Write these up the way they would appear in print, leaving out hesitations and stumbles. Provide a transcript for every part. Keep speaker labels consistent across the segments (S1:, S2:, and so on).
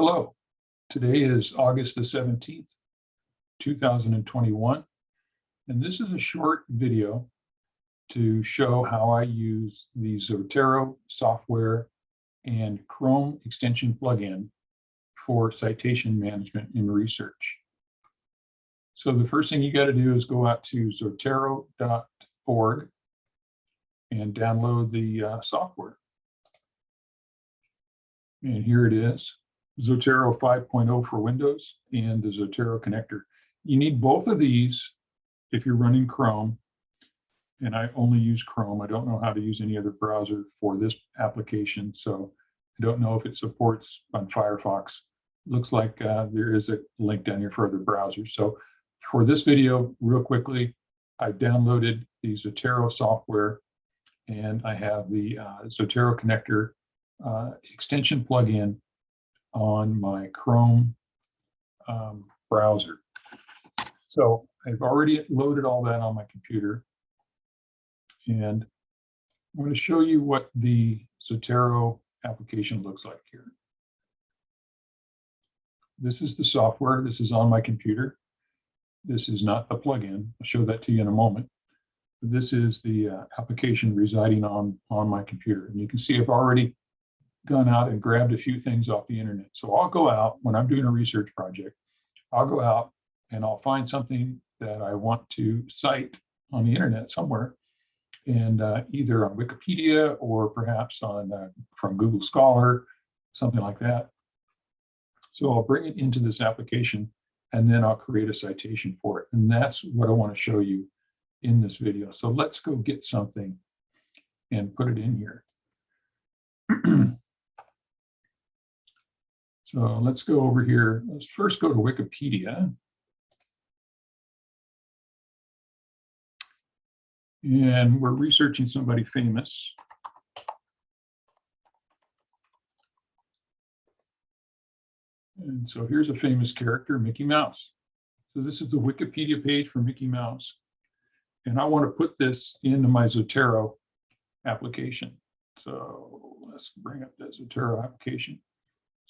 S1: Hello, today is August the 17th, 2021, and this is a short video to show how I use the Zotero software and Chrome extension plugin for citation management in research. So the first thing you got to do is go out to zotero.org and download the software. And here it is. Zotero 5.0 for Windows and the Zotero connector. You need both of these if you're running Chrome, and I only use Chrome. I don't know how to use any other browser for this application, so I don't know if it supports on Firefox. Looks like there is a link down here for other browsers. So for this video, real quickly, I downloaded the Zotero software, and I have the Zotero connector extension plugin on my Chrome browser. So I've already loaded all that on my computer, and I'm going to show you what the Zotero application looks like here. This is the software. This is on my computer. This is not the plugin. I'll show that to you in a moment. This is the application residing on my computer, and you can see I've already gone out and grabbed a few things off the internet. So I'll go out when I'm doing a research project, I'll go out and I'll find something that I want to cite on the internet somewhere, and either on Wikipedia or perhaps on from Google Scholar, something like that. So I'll bring it into this application, and then I'll create a citation for it. And that's what I want to show you in this video. So let's go get something and put it in here. So let's go over here. Let's first go to Wikipedia. And we're researching somebody famous. And so here's a famous character, Mickey Mouse. So this is the Wikipedia page for Mickey Mouse. And I want to put this into my Zotero application. So let's bring up that Zotero application.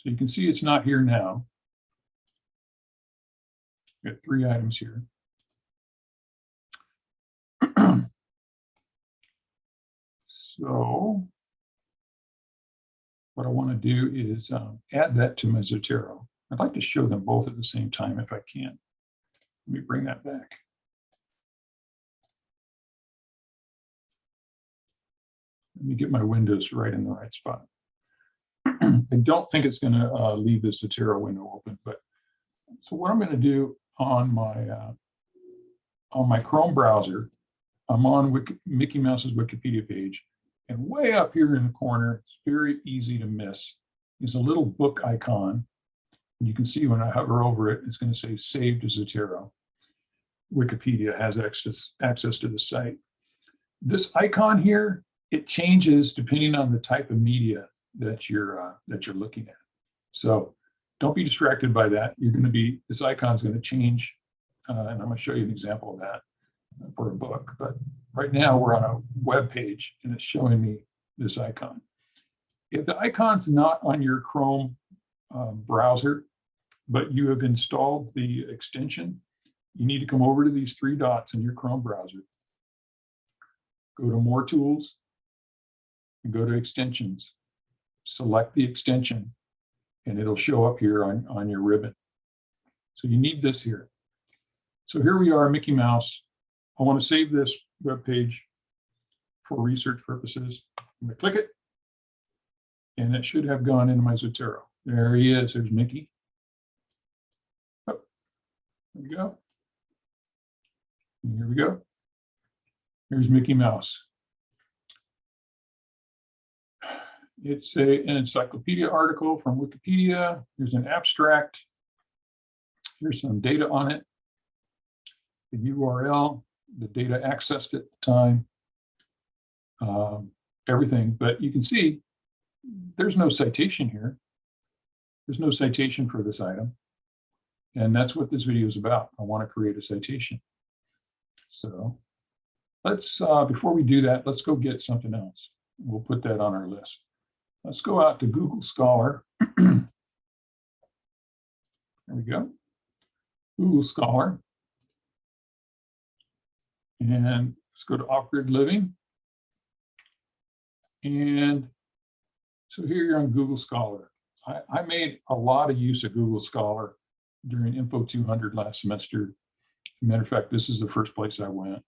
S1: So you can see it's not here now. Got 3 items here. So what I want to do is add that to my Zotero. I'd like to show them both at the same time if I can. Let me bring that back. Let me get my windows right in the right spot. I don't think it's going to leave the Zotero window open, but so what I'm going to do on my Chrome browser, I'm on Mickey Mouse's Wikipedia page, and way up here in the corner, it's very easy to miss, is a little book icon. And you can see when I hover over it, it's going to say Save to Zotero. Wikipedia has access to the site. This icon here, it changes depending on the type of media that you're looking at. So don't be distracted by that. This icon is going to change, and I'm going to show you an example of that for a book. But right now we're on a web page, and it's showing me this icon. If the icon's not on your Chrome browser, but you have installed the extension, you need to come over to these 3 dots in your Chrome browser, go to More Tools, and go to Extensions. Select the extension, and it'll show up here on your ribbon. So you need this here. So here we are, Mickey Mouse. I want to save this web page for research purposes. I'm going to click it, and it should have gone into my Zotero. There he is. There's Mickey. Oh, there we go. And here we go. Here's Mickey Mouse. It's an encyclopedia article from Wikipedia. Here's an abstract. Here's some data on it. The URL, the data accessed at the time, everything. But you can see there's no citation here. There's no citation for this item. And that's what this video is about. I want to create a citation. So let's, before we do that, let's go get something else. We'll put that on our list. Let's go out to Google Scholar There we go. Google Scholar. And let's go to off-grid living. And so here you're on Google Scholar. I made a lot of use of Google Scholar during Info 200 last semester. As a matter of fact, this is the first place I went.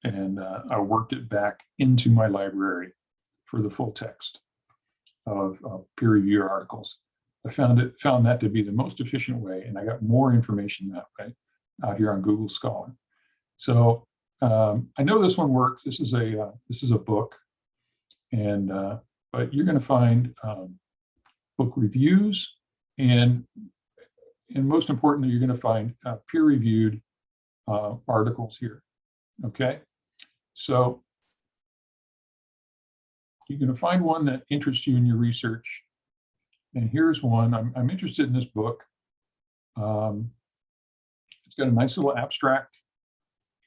S1: And I worked it back into my library for the full text of peer-reviewed articles. I found that to be the most efficient way, and I got more information that way out here on Google Scholar. So I know this one works. This is a book, and but you're going to find book reviews, and most importantly, you're going to find peer-reviewed articles here. Okay, so you're going to find one that interests you in your research. And here's one. I'm interested in this book. It's got a nice little abstract,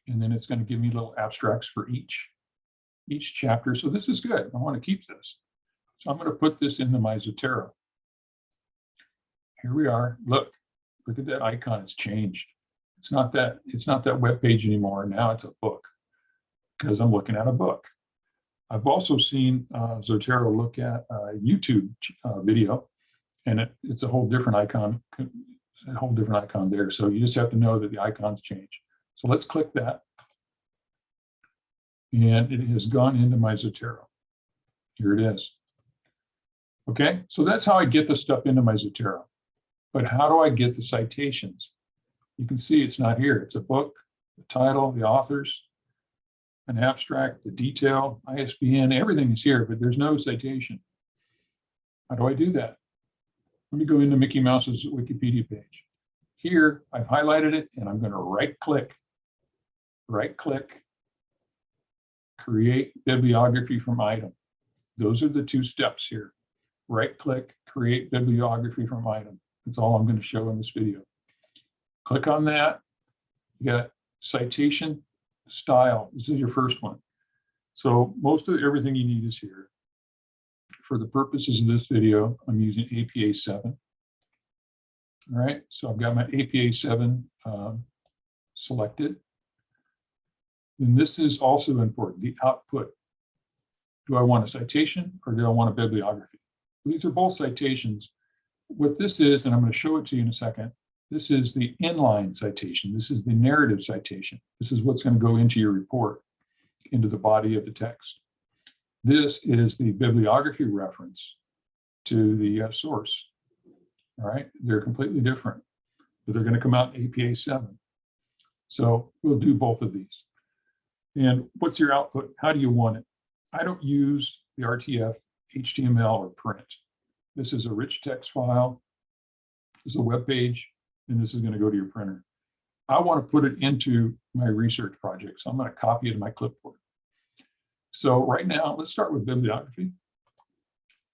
S1: and then it's going to give me little abstracts for each chapter. So this is good. I want to keep this. So I'm going to put this into my Zotero. Here we are. Look at that icon. It's changed. It's not that web page anymore. Now it's a book because I'm looking at a book. I've also seen Zotero look at a YouTube video, and it's a whole different icon, there. So you just have to know that the icons change. So let's click that, and it has gone into my Zotero. Here it is. Okay, so that's how I get the stuff into my Zotero. But how do I get the citations? You can see it's not here. It's a book, the title, the authors, an abstract, the detail, ISBN, everything is here, but there's no citation. How do I do that? Let me go into Mickey Mouse's Wikipedia page. Here, I've highlighted it, and I'm going to right-click, create bibliography from item. Those are the two steps here. Right-click, create bibliography from item. That's all I'm going to show in this video. Click on that. You got citation style. This is your first one. So most of everything you need is here. For the purposes of this video, I'm using APA 7. All right, so I've got my APA 7 selected. And this is also important, the output. Do I want a citation or do I want a bibliography? These are both citations. What this is, and I'm going to show it to you in a second, this is the inline citation. This is the narrative citation. This is what's going to go into your report, into the body of the text. This is the bibliography reference to the source. All right, they're completely different, but they're going to come out in APA 7. So we'll do both of these. And what's your output? How do you want it? I don't use the RTF, HTML, or print. This is a rich text file. This is a web page, and this is going to go to your printer. I want to put it into my research project, so I'm going to copy it to my clipboard. So right now, let's start with bibliography.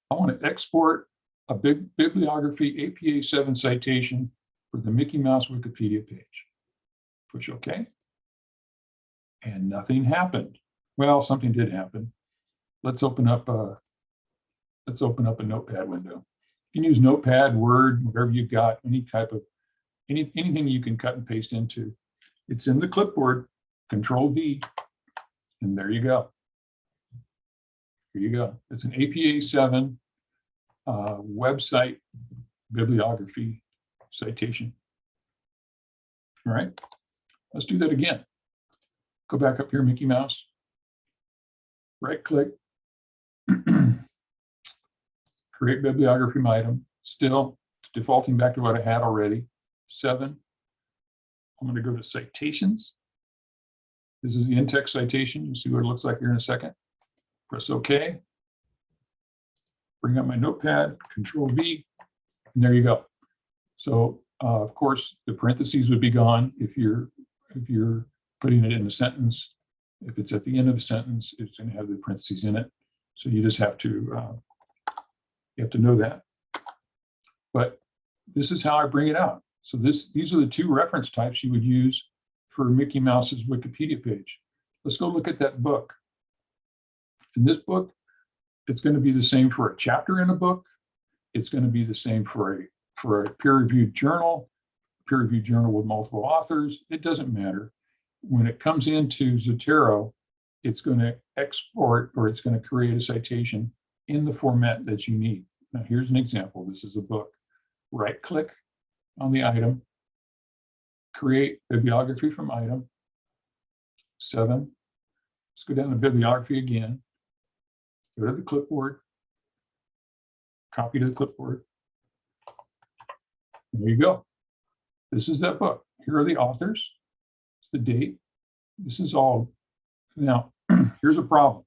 S1: I want to export a big bibliography APA 7 citation for the Mickey Mouse Wikipedia page. Push OK. And nothing happened. Well, something did happen. Let's open up a notepad window. You can use Notepad, Word, whatever you've got, any type of anything you can cut and paste into. It's in the clipboard, Control V, and there you go. Here you go. It's an APA 7 website bibliography citation. All right, let's do that again. Go back up here, Mickey Mouse. Right click. Create bibliography item. Still, it's defaulting back to what I had already. 7. I'm going to go to citations. This is the in-text citation. You'll see what it looks like here in a second. Press OK. Bring up my notepad, Control V, and there you go. So of course, the parentheses would be gone if you're putting it in a sentence. If it's at the end of a sentence, it's going to have the parentheses in it. So you just have to know that. But this is how I bring it out. So these are the two reference types you would use for Mickey Mouse's Wikipedia page. Let's go look at that book. In this book, it's going to be the same for a chapter in a book. It's going to be the same for a peer-reviewed journal. peer-reviewed journal with multiple authors, it doesn't matter. When it comes into Zotero, it's going to export, or it's going to create a citation in the format that you need. Now, here's an example. This is a book. Right-click on the item, create bibliography from item 7. Let's go down to bibliography again. Go to the clipboard, copy to the clipboard. There you go. This is that book. Here are the authors. It's the date. This is all. Now, here's a problem.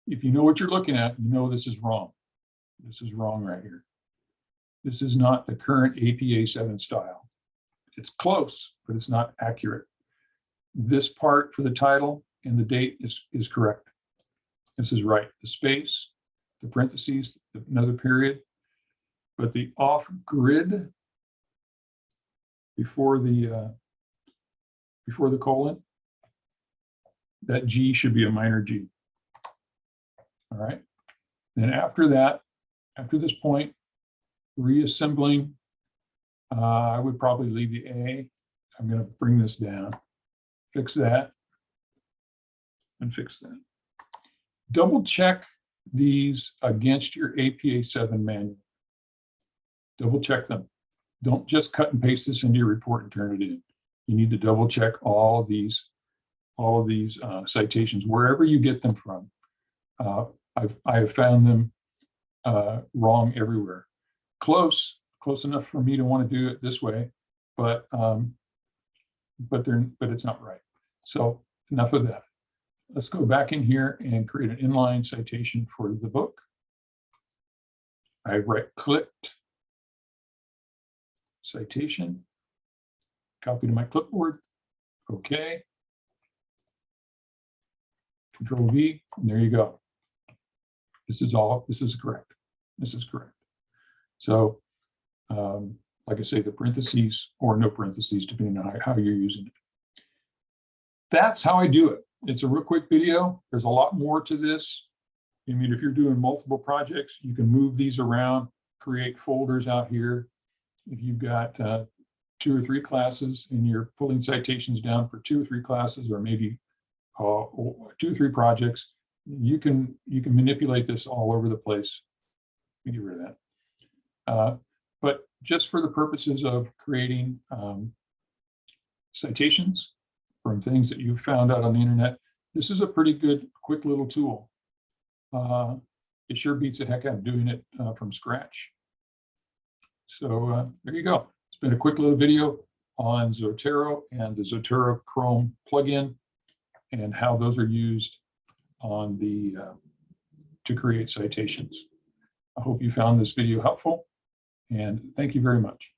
S1: If you know what you're looking at, you know this is wrong. This is wrong right here. This is not the current APA 7 style. It's close, but it's not accurate. This part for the title and the date is correct. This is right. The space, the parentheses, another period, but the off grid before the colon, that G should be a minor G. All right. Then after that, after this point, reassembling, I would probably leave the A. I'm going to bring this down, fix that, and fix that. Double check these against your APA 7 manual. Double check them. Don't just cut and paste this into your report and turn it in. You need to double check all of these citations wherever you get them from. I have found them wrong everywhere. Close enough for me to want to do it this way, but it's not right. So enough of that. Let's go back in here and create an inline citation for the book. I right-clicked, citation, copy to my clipboard, okay. Control V, and there you go. This is correct. This is correct. So, like I say, the parentheses or no parentheses, depending on how you're using it. That's how I do it. It's a real quick video. There's a lot more to this. I mean, if you're doing multiple projects, you can move these around, create folders out here. If you've got 2 or 3 classes and you're pulling citations down for 2 or 3 classes, or maybe 2 or 3 projects, you can manipulate this all over the place. Get rid of that. But just for the purposes of creating citations from things that you found out on the internet, this is a pretty good, quick little tool. It sure beats the heck out of doing it from scratch. So there you go. It's been a quick little video on Zotero and the Zotero Chrome plugin and how those are used on the to create citations. I hope you found this video helpful, and thank you very much.